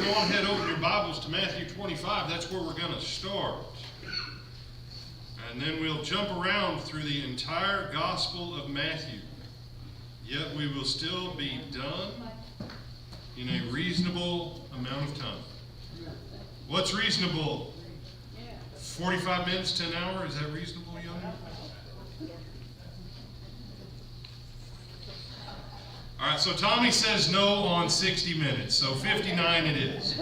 go on ahead, open your Bibles to Matthew 25. That's where we're going to start. And then we'll jump around through the entire Gospel of Matthew. Yet we will still be done in a reasonable amount of time. What's reasonable? 45 minutes to an hour? Is that reasonable, young man? All right, so Tommy says no on 60 minutes, so 59 it is.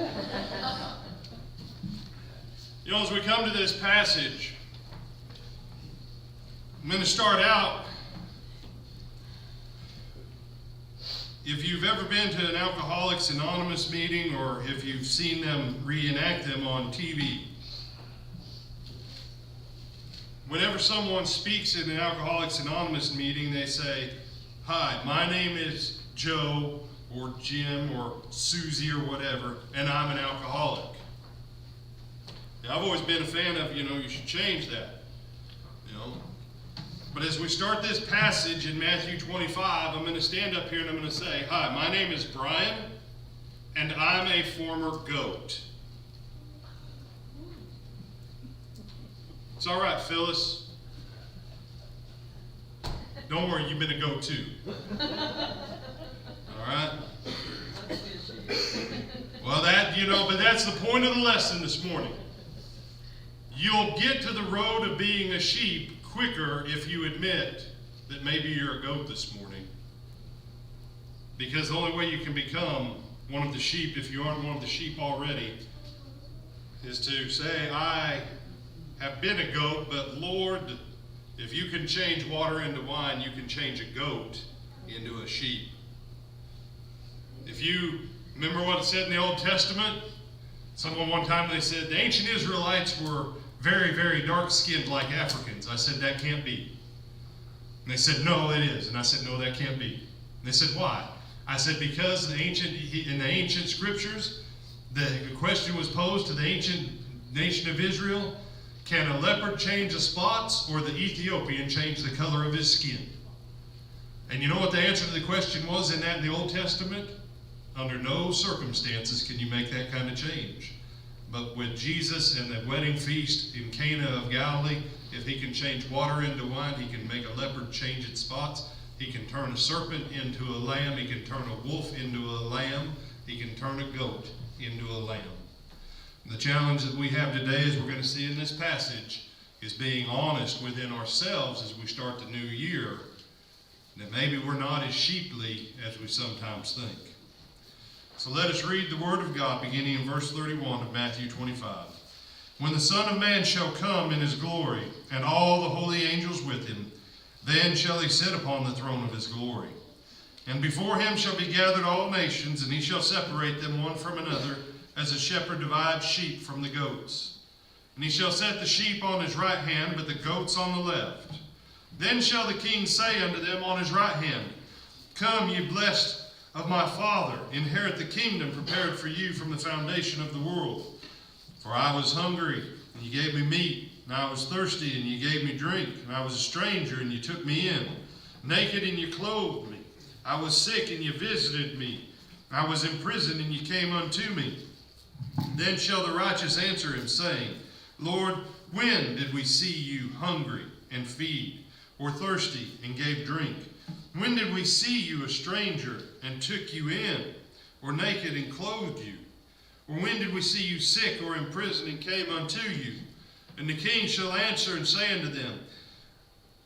You know, as we come to this passage, I'm going to start out. If you've ever been to an Alcoholics Anonymous meeting, or if you've seen them reenact them on TV, whenever someone speaks in an Alcoholics Anonymous meeting, they say, "Hi, my name is Joe or Jim or Susie or whatever, and I'm an alcoholic." Now, I've always been a fan of, you should change that. But as we start this passage in Matthew 25, I'm going to stand up here and I'm going to say, "Hi, my name is Brian, and I'm a former goat." It's all right, Phyllis. Don't worry, you've been a goat too. All right? Well, but that's the point of the lesson this morning. You'll get to the road of being a sheep quicker if you admit that maybe you're a goat this morning. Because the only way you can become one of the sheep, if you aren't one of the sheep already, is to say, "I have been a goat, but Lord, if you can change water into wine, you can change a goat into a sheep." If you remember what it said in the Old Testament, someone one time they said the ancient Israelites were very, very dark-skinned like Africans. I said, "That can't be." And they said, "No, it is." And I said, "No, that can't be." And they said, "Why?" I said, "Because in the ancient scriptures, the question was posed to the ancient nation of Israel, can a leopard change the spots, or the Ethiopian change the color of his skin?" And you know what the answer to the question was in the Old Testament? Under no circumstances can you make that kind of change. But with Jesus and the wedding feast in Cana of Galilee, if he can change water into wine, he can make a leopard change its spots. He can turn a serpent into a lamb. He can turn a wolf into a lamb. He can turn a goat into a lamb. The challenge that we have today, as we're going to see in this passage, is being honest within ourselves as we start the new year, that maybe we're not as sheeply as we sometimes think. So let us read the Word of God, beginning in verse 31 of Matthew 25. "When the Son of Man shall come in his glory, and all the holy angels with him, then shall he sit upon the throne of his glory. And before him shall be gathered all nations, and he shall separate them one from another, as a shepherd divides sheep from the goats. And he shall set the sheep on his right hand, but the goats on the left. Then shall the king say unto them on his right hand, Come, ye blessed of my Father, inherit the kingdom prepared for you from the foundation of the world. For I was hungry, and ye gave me meat, and I was thirsty, and ye gave me drink, and I was a stranger, and ye took me in, naked, and ye clothed me. I was sick, and ye visited me. I was in prison, and ye came unto me. Then shall the righteous answer him, saying, Lord, when did we see you hungry and feed, or thirsty and gave drink? When did we see you a stranger and took you in, or naked and clothed you? Or when did we see you sick or in prison and came unto you? And the king shall answer and say unto them,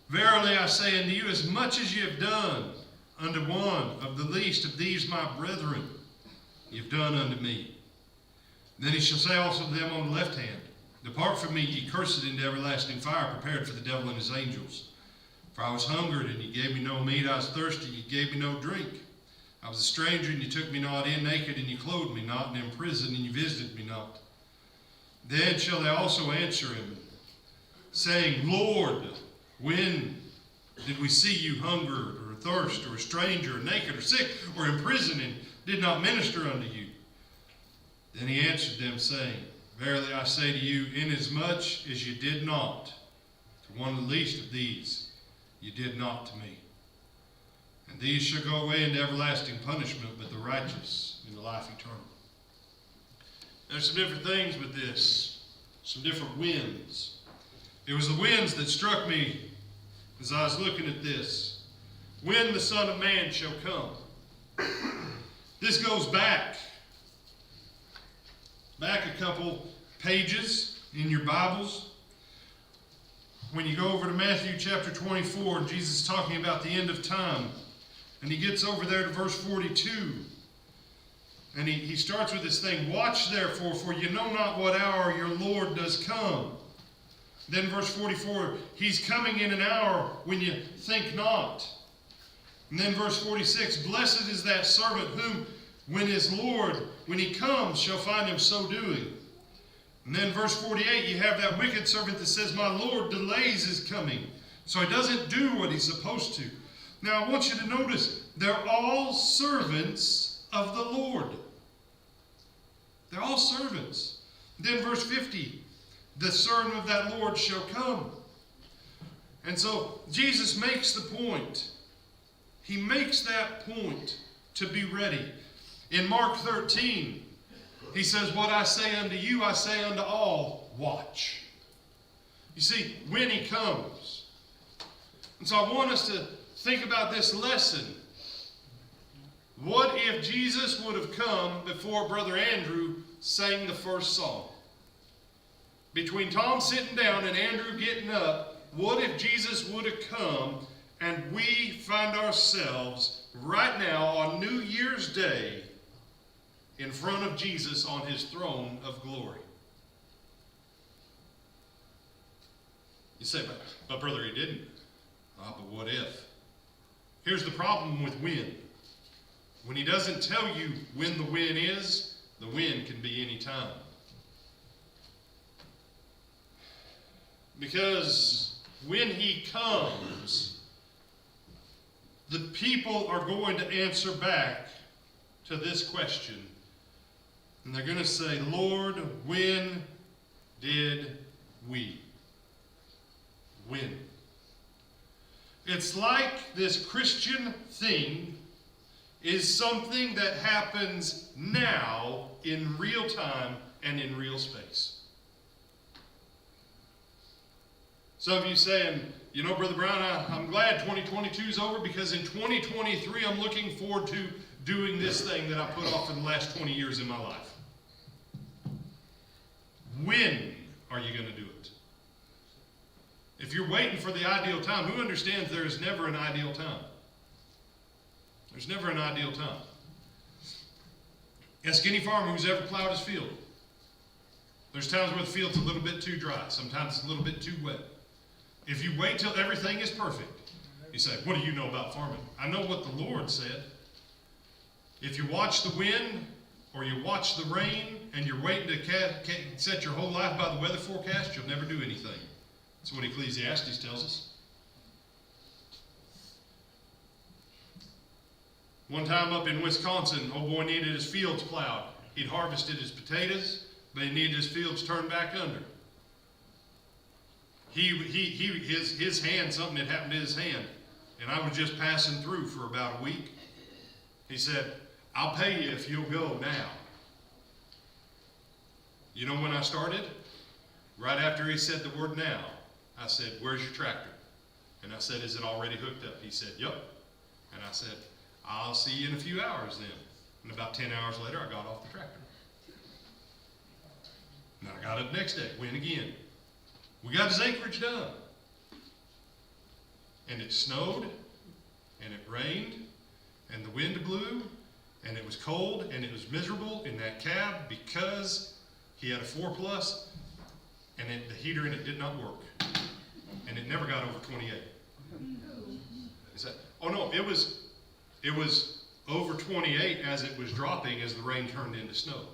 Verily I say unto you, as much as ye have done unto one of the least of these my brethren, ye have done unto me. Then he shall say also to them on the left hand, Depart from me, ye cursed, into everlasting fire, prepared for the devil and his angels. For I was hungered, and ye gave me no meat. I was thirsty, and ye gave me no drink. I was a stranger, and ye took me not in. Naked, and ye clothed me not. And in prison, and ye visited me not. Then shall they also answer him, saying, Lord, when did we see you hungered, or thirst, or a stranger, or naked, or sick, or in prison, and did not minister unto you? Then he answered them, saying, Verily I say to you, inasmuch as you did not to one of the least of these, you did not to me. And these shall go away into everlasting punishment, but the righteous into life eternal. There's some different things with this, some different winds. It was the winds that struck me as I was looking at this. When the Son of Man shall come. This goes back a couple pages in your Bibles. When you go over to Matthew chapter 24, and Jesus is talking about the end of time, and he gets over there to verse 42, and he starts with this thing, watch therefore, for you know not what hour your Lord does come. Then verse 44, he's coming in an hour when you think not. And then verse 46, blessed is that servant whom, when his Lord, when he comes, shall find him so doing. And then verse 48, you have that wicked servant that says, my Lord delays his coming. So he doesn't do what he's supposed to. Now I want you to notice, they're all servants of the Lord. They're all servants. Then verse 50, the servant of that Lord shall come. And so Jesus makes the point. He makes that point to be ready. In Mark 13, he says, what I say unto you, I say unto all, watch. You see, when he comes. And so I want us to think about this lesson. What if Jesus would have come before Brother Andrew sang the first song? Between Tom sitting down and Andrew getting up, what if Jesus would have come and we find ourselves right now on New Year's Day in front of Jesus on his throne of glory? You say, but brother, he didn't. Ah, but what if? Here's the problem with when. When he doesn't tell you when the when is, the when can be any time. Because when he comes, the people are going to answer back to this question. And they're going to say, Lord, when did we? When? It's like this Christian thing is something that happens now in real time and in real space. Some of you saying, you know, Brother Brown, I'm glad 2022 is over because in 2023 I'm looking forward to doing this thing that I put off in the last 20 years in my life. When are you going to do it? If you're waiting for the ideal time, who understands there is never an ideal time? There's never an ideal time. Ask any farmer who's ever plowed his field. There's times where the field's a little bit too dry. Sometimes it's a little bit too wet. If you wait till everything is perfect, you say, what do you know about farming? I know what the Lord said. If you watch the wind or you watch the rain and you're waiting to set your whole life by the weather forecast, you'll never do anything. That's what Ecclesiastes tells us. One time up in Wisconsin, old boy needed his fields plowed. He'd harvested his potatoes, but he needed his fields turned back under. His hand, something had happened to his hand, and I was just passing through for about a week. He said, I'll pay you if you'll go now. You know when I started? Right after he said the word now, I said, where's your tractor? And I said, is it already hooked up? He said, yep. And I said, I'll see you in a few hours then. And about 10 hours later, I got off the tractor. And I got up next day, went again. We got his acreage done. And it snowed, and it rained, and the wind blew, and it was cold, and it was miserable in that cab because he had a 4+, and the heater in it did not work. And it never got over 28. Is that? Oh no, it was over 28 as it was dropping as the rain turned into snow.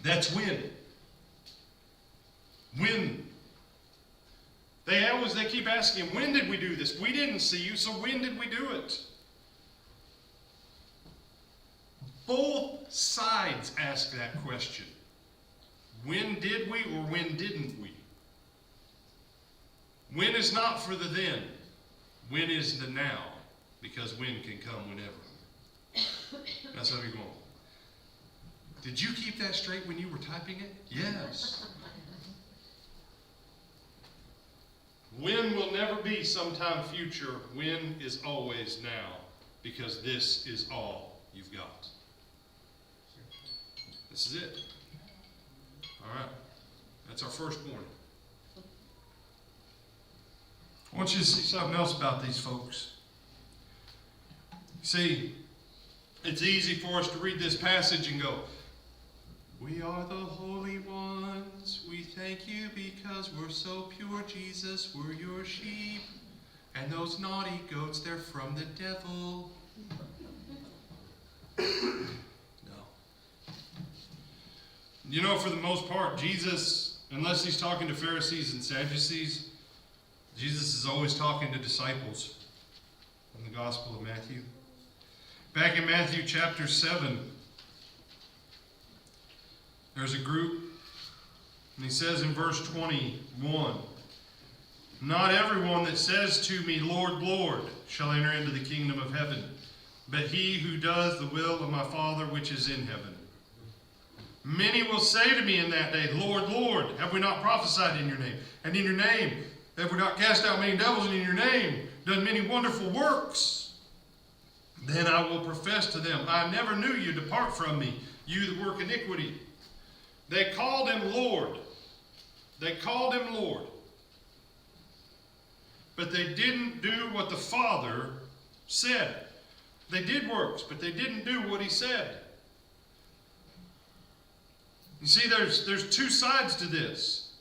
That's when. When? They keep asking, when did we do this? We didn't see you, so when did we do it? Both sides ask that question. When did we or when didn't we? When is not for the then. When is the now. Because when can come whenever. That's how you're going. Did you keep that straight when you were typing it? Yes. When will never be sometime future. When is always now. Because this is all you've got. This is it. All right. That's our first warning. I want you to see something else about these folks. See, it's easy for us to read this passage and go, we are the holy ones. We thank you because we're so pure, Jesus. We're your sheep. And those naughty goats, they're from the devil. No. You know, for the most part, Jesus, unless he's talking to Pharisees and Sadducees, Jesus is always talking to disciples in the Gospel of Matthew. Back in Matthew chapter 7, there's a group, and he says in verse 21, not everyone that says to me, Lord, Lord, shall enter into the kingdom of heaven, but he who does the will of my Father which is in heaven. Many will say to me in that day, Lord, Lord, have we not prophesied in your name? And in your name have we not cast out many devils, and in your name done many wonderful works? Then I will profess to them, I never knew you. Depart from me, you that work iniquity. They called him Lord. They called him Lord. But they didn't do what the Father said. They did works, but they didn't do what he said. You see, there's two sides to this.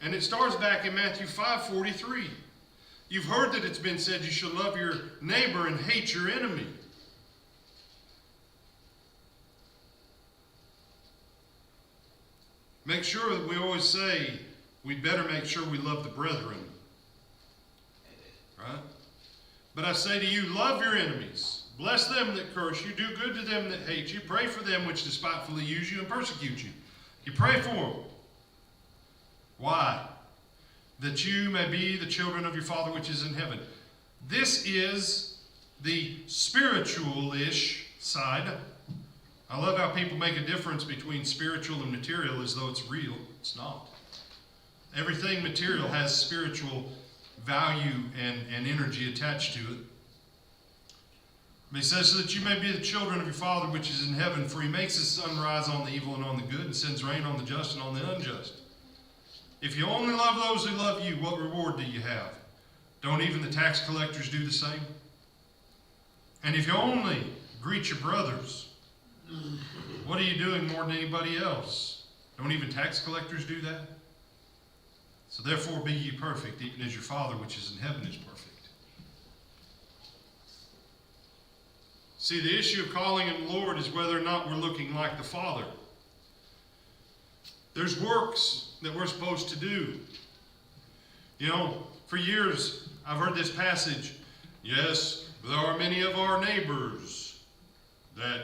And it starts back in Matthew 5:43. You've heard that it's been said you shall love your neighbor and hate your enemy. Make sure that we always say, we better make sure we love the brethren. Right? But I say to you, love your enemies. Bless them that curse you. Do good to them that hate you. Pray for them which despitefully use you and persecute you. You pray for them. Why? That you may be the children of your Father which is in heaven. This is the spiritual-ish side. I love how people make a difference between spiritual and material as though it's real. It's not. Everything material has spiritual value and energy attached to it. He says, so that you may be the children of your Father which is in heaven, for he makes his sun rise on the evil and on the good, and sends rain on the just and on the unjust. If you only love those who love you, what reward do you have? Don't even the tax collectors do the same? And if you only greet your brothers, what are you doing more than anybody else? Don't even tax collectors do that? So therefore be ye perfect, even as your Father which is in heaven is perfect. See, the issue of calling him Lord is whether or not we're looking like the Father. There's works that we're supposed to do. You know, for years I've heard this passage. Yes, there are many of our neighbors that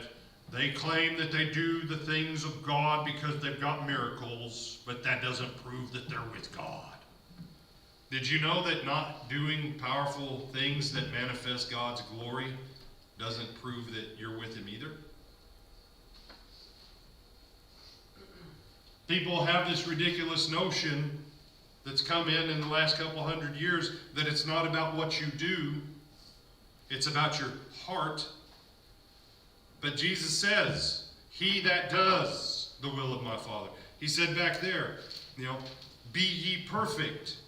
they claim that they do the things of God because they've got miracles, but that doesn't prove that they're with God. Did you know that not doing powerful things that manifest God's glory doesn't prove that you're with him either? People have this ridiculous notion that's come in the last couple hundred years that it's not about what you do, it's about your heart. But Jesus says, he that does the will of my Father. He said back there, be ye perfect.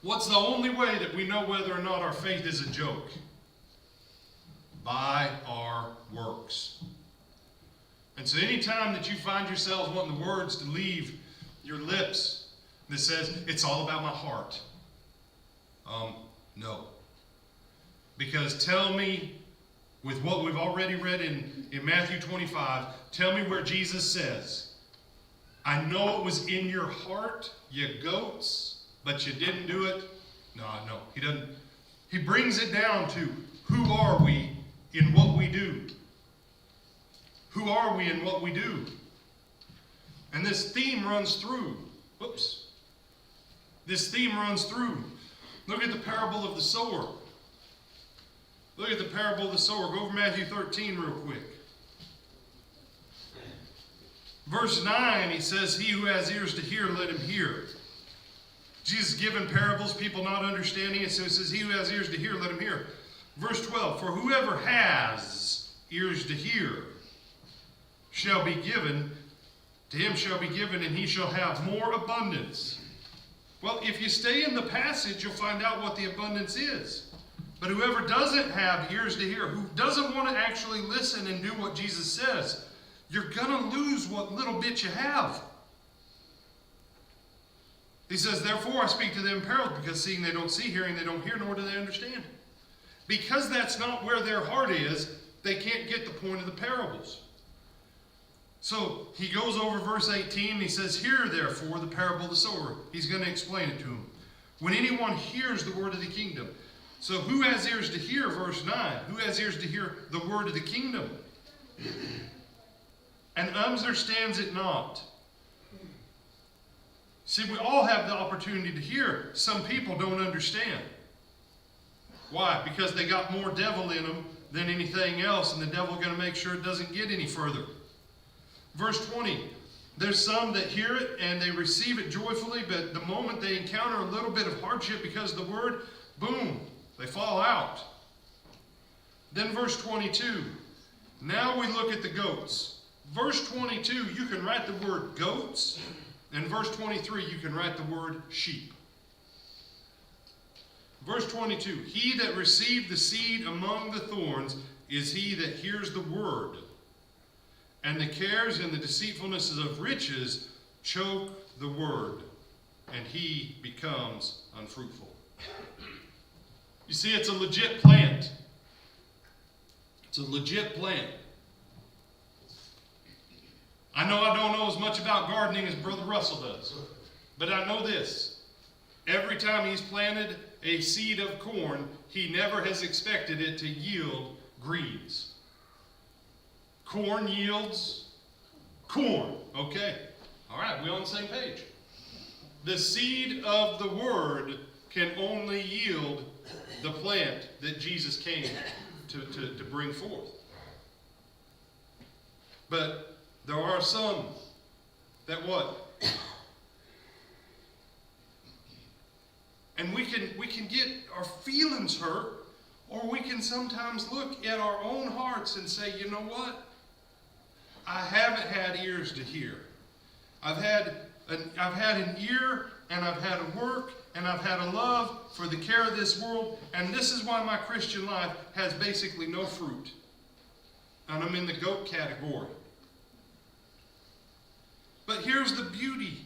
What's the only way that we know whether or not our faith is a joke? By our works. And so anytime that you find yourselves wanting the words to leave your lips that says, it's all about my heart. No. Because tell me, with what we've already read in Matthew 25, tell me where Jesus says, I know it was in your heart, you goats, but you didn't do it. No, he doesn't. He brings it down to, who are we in what we do? Who are we in what we do? And this theme runs through. This theme runs through. Look at the parable of the sower. Look at the parable of the sower. Go over Matthew 13 real quick. Verse 9, he says, he who has ears to hear, let him hear. Jesus given parables, people not understanding it, so he says, he who has ears to hear, let him hear. Verse 12, for whoever has ears to hear shall be given, to him shall be given, and he shall have more abundance. Well, if you stay in the passage, you'll find out what the abundance is. But whoever doesn't have ears to hear, who doesn't want to actually listen and do what Jesus says, you're going to lose what little bit you have. He says, therefore I speak to them in parables, because seeing they don't see, hearing they don't hear, nor do they understand. Because that's not where their heart is, they can't get the point of the parables. So he goes over verse 18, and he says, hear therefore the parable of the sower. He's going to explain it to him. When anyone hears the word of the kingdom. So who has ears to hear, verse 9? Who has ears to hear the word of the kingdom? And understands it not. See, we all have the opportunity to hear. Some people don't understand. Why? Because they got more devil in them than anything else, and the devil's going to make sure it doesn't get any further. Verse 20, there's some that hear it and they receive it joyfully, but the moment they encounter a little bit of hardship because of the word, boom, they fall out. Then verse 22, now we look at the goats. Verse 22, you can write the word goats, and verse 23, you can write the word sheep. Verse 22, he that received the seed among the thorns is he that hears the word, and the cares and the deceitfulnesses of riches choke the word, and he becomes unfruitful. You see, it's a legit plant. It's a legit plant. I know I don't know as much about gardening as Brother Russell does, but I know this. Every time he's planted a seed of corn, he never has expected it to yield greens. Corn yields corn. Okay. All right, we're on the same page. The seed of the word can only yield the plant that Jesus came to bring forth. But there are some that what? And we can get our feelings hurt, or we can sometimes look at our own hearts and say, you know what? I haven't had ears to hear. I've had an ear, and I've had a work, and I've had a love for the care of this world, and this is why my Christian life has basically no fruit. And I'm in the goat category. But here's the beauty.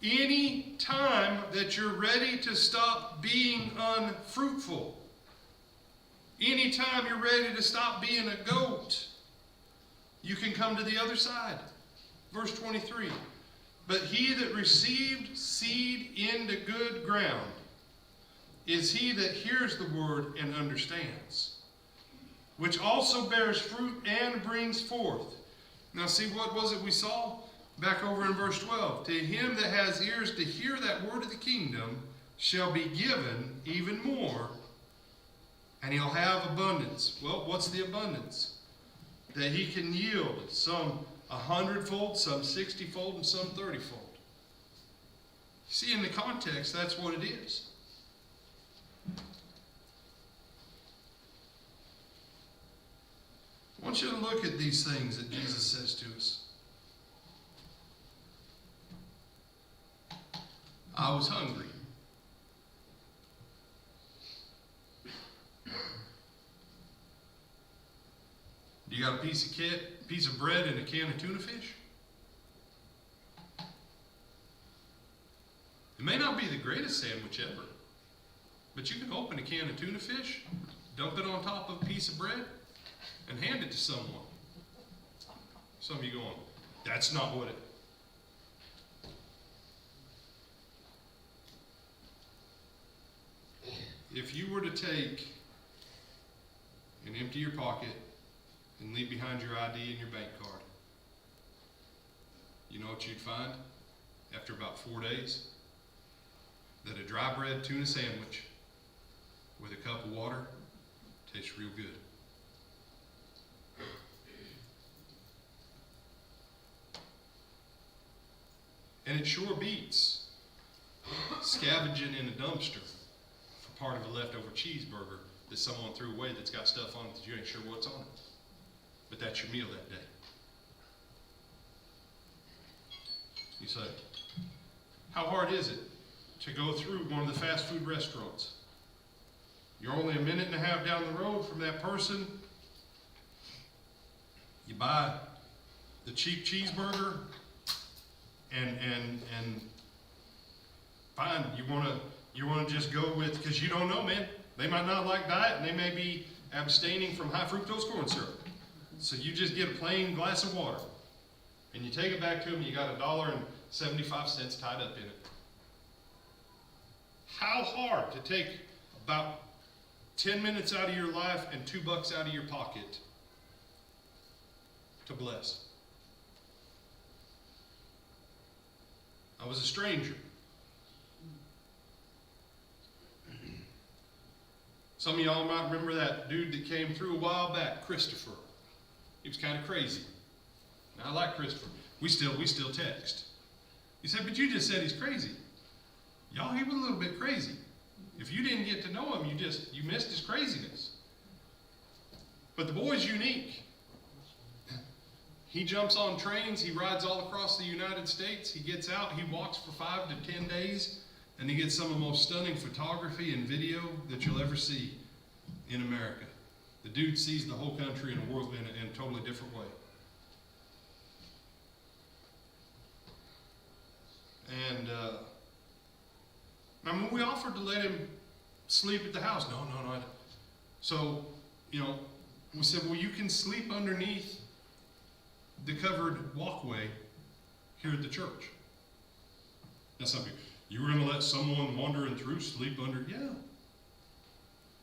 Any time that you're ready to stop being unfruitful, any time you're ready to stop being a goat, you can come to the other side. Verse 23. But he that received seed into good ground is he that hears the word and understands, which also bears fruit and brings forth. Now see, what was it we saw? Back over in verse 12. To him that has ears to hear that word of the kingdom shall be given even more, and he'll have abundance. Well, what's the abundance? That he can yield some 100-fold, some 60-fold, and some 30-fold. See, in the context, that's what it is. I want you to look at these things that Jesus says to us. I was hungry. You got a piece of bread and a can of tuna fish? It may not be the greatest sandwich ever, but you can open a can of tuna fish, dump it on top of a piece of bread, and hand it to someone. Some of you going, that's not what it. If you were to take and empty your pocket and leave behind your ID and your bank card, you know what you'd find after about 4 days? That a dry bread tuna sandwich with a cup of water tastes real good. And it sure beats scavenging in a dumpster for part of a leftover cheeseburger that someone threw away that's got stuff on it that you ain't sure what's on it. But that's your meal that day. You say, how hard is it to go through one of the fast food restaurants? You're only a minute and a half down the road from that person. You buy the cheap cheeseburger and fine, you wanna just go with, because you don't know, man. They might not like diet and they may be abstaining from high fructose corn syrup. So you just get a plain glass of water and you take it back to them, you got $1.75 tied up in it. How hard to take about 10 minutes out of your life and $2 out of your pocket to bless. I was a stranger. Some of y'all might remember that dude that came through a while back, Christopher. He was kind of crazy. Now, I like Christopher. We still text. You said, but you just said he's crazy. Y'all, he was a little bit crazy. If you didn't get to know him, you missed his craziness. But the boy's unique. He jumps on trains, he rides all across the United States, he gets out, he walks for 5 to 10 days, and he gets some of the most stunning photography and video that you'll ever see in America. The dude sees the whole country in a totally different way. And now we offered to let him sleep at the house. No. So, we said, well, you can sleep underneath the covered walkway here at the church. Now some people, you were going to let someone wandering through sleep under? Yeah.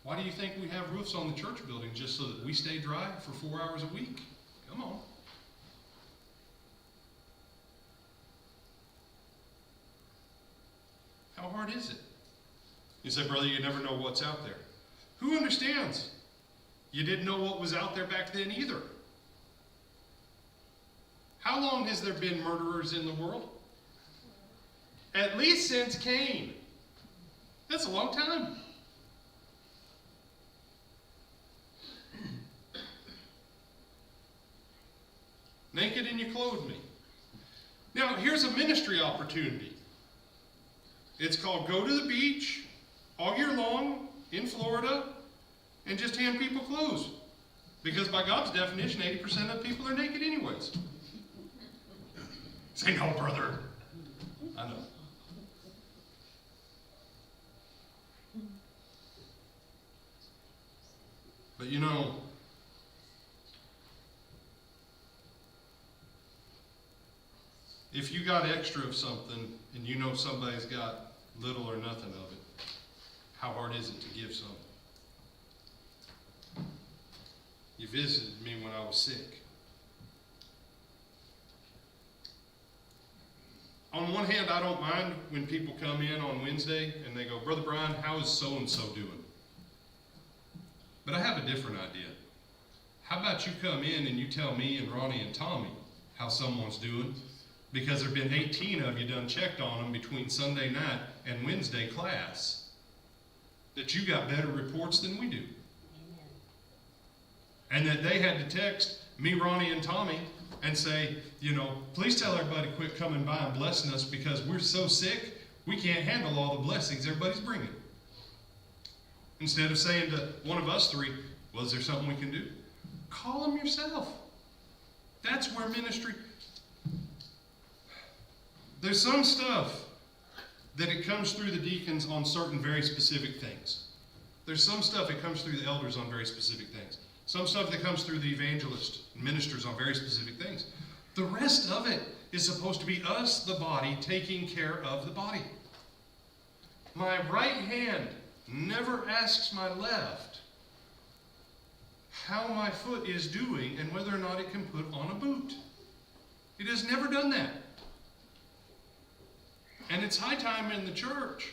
Why do you think we have roofs on the church building? Just so that we stay dry for 4 hours a week? Come on. How hard is it? You say, brother, you never know what's out there. Who understands? You didn't know what was out there back then either. How long has there been murderers in the world? At least since Cain. That's a long time. Naked and you clothed me. Now, here's a ministry opportunity. It's called Go to the Beach all year long in Florida and just hand people clothes. Because by God's definition, 80% of people are naked anyways. Say no, brother. I know. But if you got extra of something and you know somebody's got little or nothing of it, how hard is it to give some? You visited me when I was sick. On one hand, I don't mind when people come in on Wednesday and they go, Brother Brian, how is so-and-so doing? But I have a different idea. How about you come in and you tell me and Ronnie and Tommy how someone's doing? Because there have been 18 of you done checked on them between Sunday night and Wednesday class. That you got better reports than we do. Amen. And that they had to text me, Ronnie, and Tommy and say, please tell everybody to quit coming by and blessing us because we're so sick, we can't handle all the blessings everybody's bringing. Instead of saying to one of us three, well, is there something we can do? Call them yourself. That's where ministry... There's some stuff that it comes through the deacons on certain very specific things. There's some stuff that comes through the elders on very specific things. Some stuff that comes through the evangelist ministers on very specific things. The rest of it is supposed to be us, the body, taking care of the body. My right hand never asks my left how my foot is doing and whether or not it can put on a boot. It has never done that. And it's high time in the church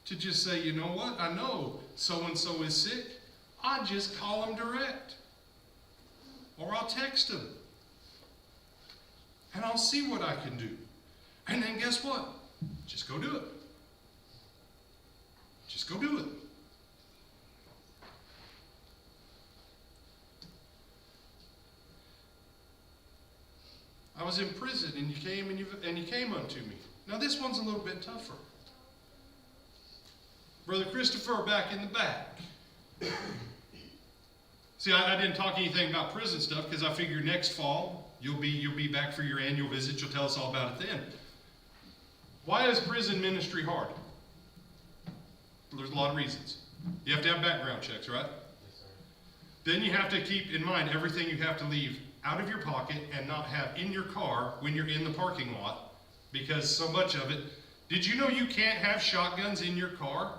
to just say, you know what, I know so-and-so is sick. I just call them direct. Or I'll text them. And I'll see what I can do. And then guess what? Just go do it. Just go do it. I was in prison, and you came unto me. Now this one's a little bit tougher. Brother Christopher, back in the back. See, I didn't talk anything about prison stuff because I figure next fall you'll be back for your annual visit. You'll tell us all about it then. Why is prison ministry hard? Well, there's a lot of reasons. You have to have background checks, right? Yes, sir. Then you have to keep in mind everything you have to leave out of your pocket and not have in your car when you're in the parking lot, because so much of it. Did you know you can't have shotguns in your car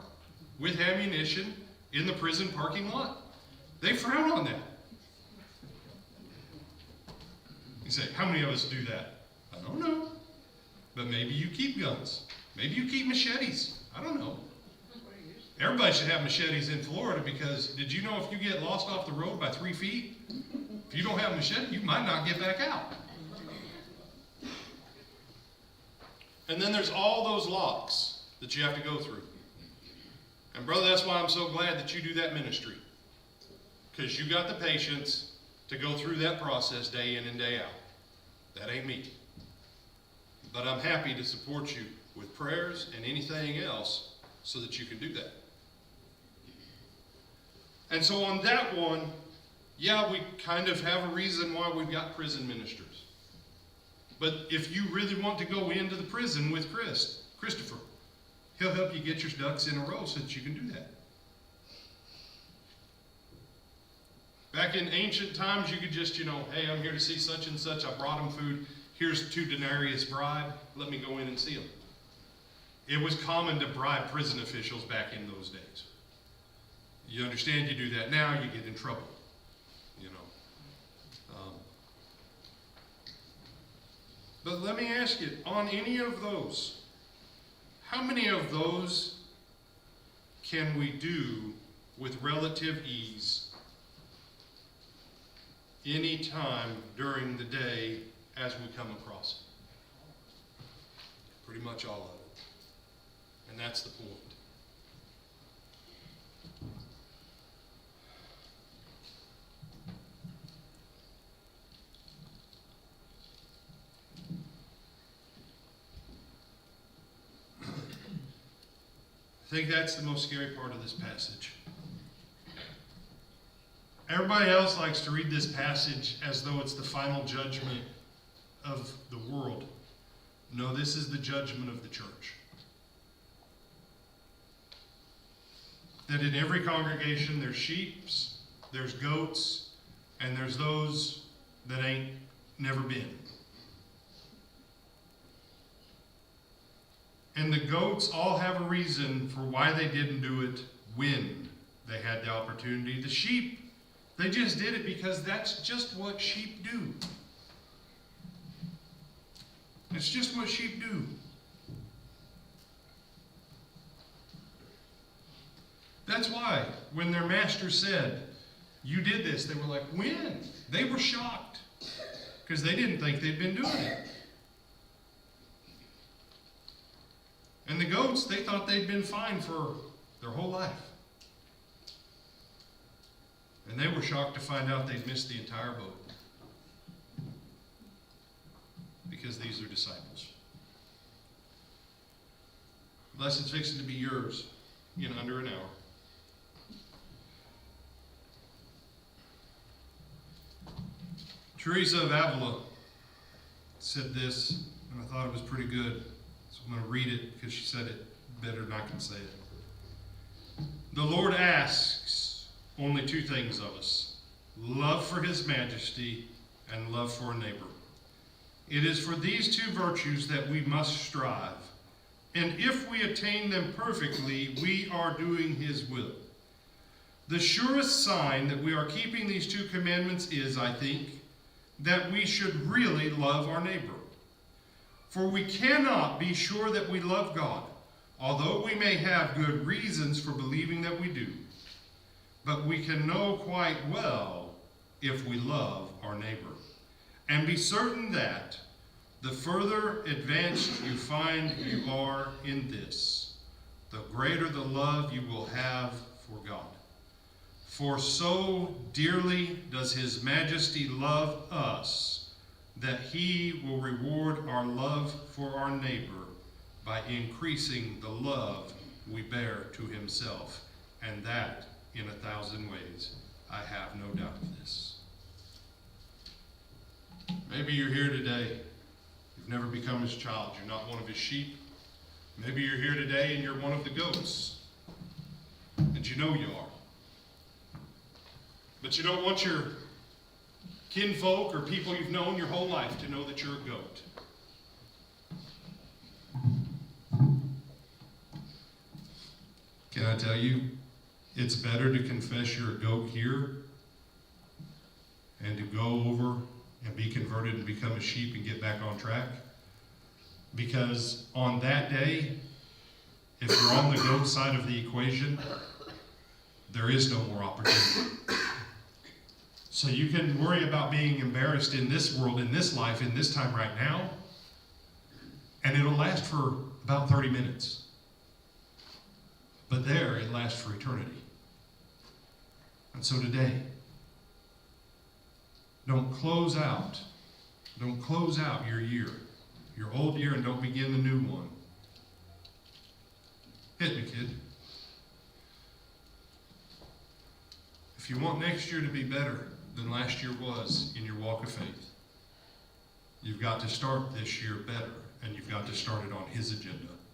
with ammunition in the prison parking lot? They frown on that. You say, how many of us do that? I don't know. But maybe you keep guns. Maybe you keep machetes. I don't know. Everybody should have machetes in Florida, because did you know if you get lost off the road by 3 feet, if you don't have a machete, you might not get back out. And then there's all those locks that you have to go through. And brother, that's why I'm so glad that you do that ministry. Because you got the patience to go through that process day in and day out. That ain't me. But I'm happy to support you with prayers and anything else so that you can do that. And so on that one, yeah, we kind of have a reason why we've got prison ministers. But if you really want to go into the prison with Christopher, he'll help you get your ducks in a row so that you can do that. Back in ancient times, you could just, hey, I'm here to see such and such. I brought him food. Here's 2 denarius bribe. Let me go in and see him. It was common to bribe prison officials back in those days. You understand, you do that now, you get in trouble. But let me ask you, on any of those, how many of those can we do with relative ease any time during the day as we come across it? Pretty much all of it. And that's the point. I think that's the most scary part of this passage. Everybody else likes to read this passage as though it's the final judgment of the world. No, this is the judgment of the church. That in every congregation there's sheep, there's goats, and there's those that ain't never been. And the goats all have a reason for why they didn't do it when they had the opportunity. The sheep, they just did it because that's just what sheep do. It's just what sheep do. That's why when their master said, you did this, they were like, when? They were shocked because they didn't think they'd been doing it. And the goats, they thought they'd been fine for their whole life. And they were shocked to find out they'd missed the entire boat. Because these are disciples. Lesson's fixing to be yours in under an hour. Teresa of Avila said this, and I thought it was pretty good. So I'm going to read it because she said it better than I can say it. The Lord asks only 2 things of us: love for His majesty and love for a neighbor. It is for these 2 virtues that we must strive. And if we attain them perfectly, we are doing His will. The surest sign that we are keeping these 2 commandments is, I think, that we should really love our neighbor. For we cannot be sure that we love God, although we may have good reasons for believing that we do. But we can know quite well if we love our neighbor, and be certain that, The further advanced you find you are in this, the greater the love you will have for God. For so dearly does His Majesty love us, that He will reward our love for our neighbor by increasing the love we bear to Himself, and that in 1,000 ways. I have no doubt of this. Maybe you're here today. You've never become His child. You're not one of His sheep. Maybe you're here today and you're one of the goats. And you know you are. But you don't want your kinfolk or people you've known your whole life to know that you're a goat. Can I tell you, it's better to confess you're a goat here and to go over and be converted and become a sheep and get back on track. Because on that day, if you're on the goat side of the equation, there is no more opportunity. So you can worry about being embarrassed in this world, in this life, in this time right now, and it'll last for about 30 minutes. But there, it lasts for eternity. And so today, don't close out your year, your old year, and don't begin the new one. Hit me, kid. If you want next year to be better than last year was in your walk of faith, you've got to start this year better, and you've got to start it on His agenda.